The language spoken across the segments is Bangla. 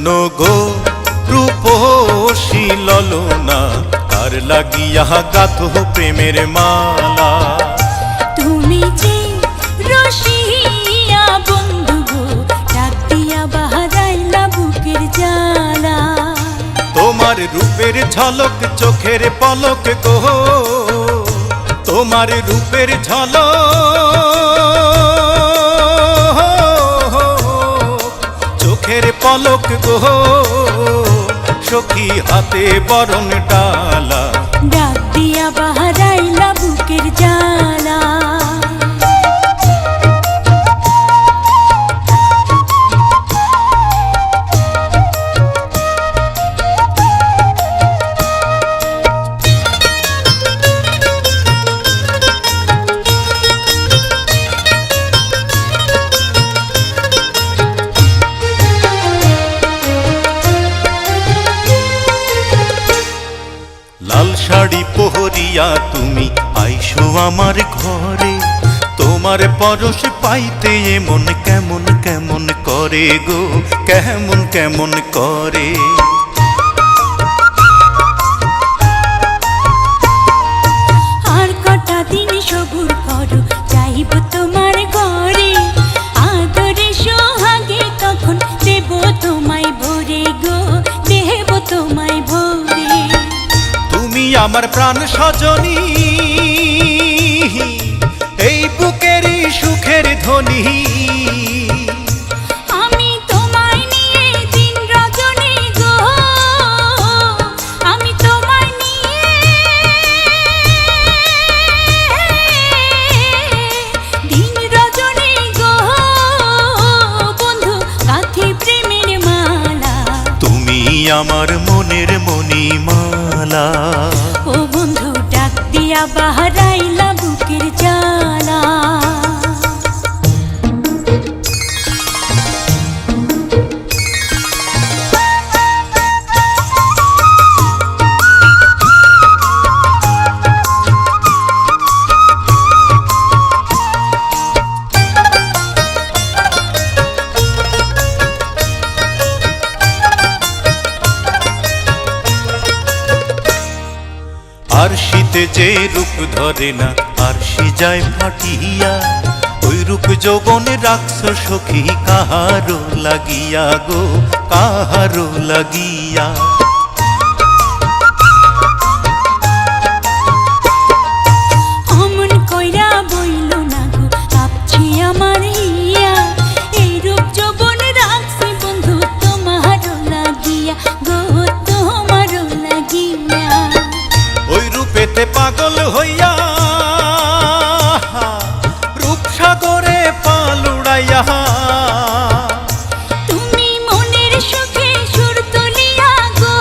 শোনো গো রূপসী ললনা, কার লাগিয়া গাথো প্রেমের মালা। তুমি যে রসিয়া বন্ধু গো, ডাক দিয়া বাহারাইলা বুকের জ্বালা। তোমার রূপের ঝলক চোখের পলক গো, তোমার রূপের ঝলক চোখের পলক গো, সখী হাতে বরণ ডালা। ডাক দিয়া বাহারাইলা বুকের জ্বালা। লাল শাড়ি পহরিয়া তুমি আইসো আমার ঘরে, তোমার পরশ পাইতে মন কেমন কেমন করে গো, কেমন কেমন করে। আর কটা দিন সবুর করো, যাইব তোমার ঘরে। আদরে সোহাগে তখন দেব তোমায় ভরে গো, দেব তোমায় ভরে। তুমি আমার প্রাণ সজনী, এই বুকের সুখের ধ্বনি। আমি তোমায় নিয়ে দিন রজনী গো, আমি তোমায় নিয়ে দিন রজনী গো, বন্ধু গাঁথি প্রেমের মালা। তুমি আমার মনের মণিমালা। ও বন্ধু ডাক দিয়া বাহারাইলা বুকের জ্বালা। আরশিতে যে রূপ ধরে না, আরশি যায় ফাটিয়া। ওই রূপ যৌবনে রাখছ সখী কাহারো লাগিয়া গো, কাহারো লাগিয়া। অমন কইরা বইল না গো, কাঁপছি আমার হিয়া। এই রূপ যৌবন রাখছি বন্ধু তোমারও লাগিয়া গো, তোমারও লাগিয়া। ওই রূপেতে পাগল হইয়া রূপসাগরে পাল উড়াইয়া। তুমি মনের সুখে সুর তুলিয়া গো,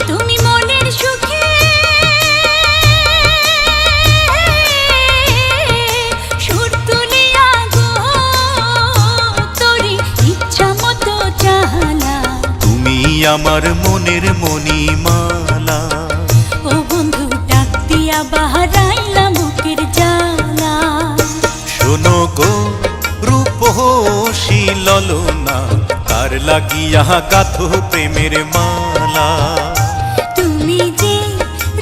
তুমি মনের সুখে সুর তুলিয়া গো, তোরি ইচ্ছা মতো চালা। তুমি আমার মনের মণিমালা। ও বন্ধু ডাক দিয়া বাহারাইলা বুকের জ্বালা। শোনো গো রূপসী ললনা, কার লাগিয়া গাথো প্রেমের মালা। তুমি যে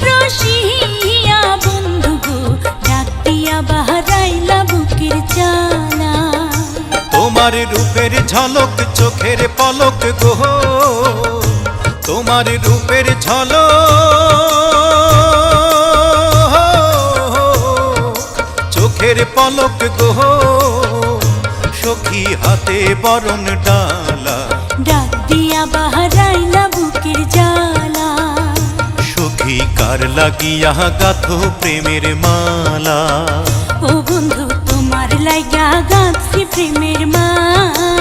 রসিয়া বন্ধু গো, ডাক দিয়া বাহারাইলা বুকের জ্বালা। তোমার রূপের ঝলক চোখের পলক গো, তোমার রূপের ঝলক চোখের পলক গো, সখী হাতে বরণ ডালা। ডাক দিয়া বাহারাইলা বুকের জ্বালা। সখী কার লাগিয়া গাথো প্রেমের মালা। ও বন্ধু তোমার লাইগা গাঁথছি প্রেমের মালা।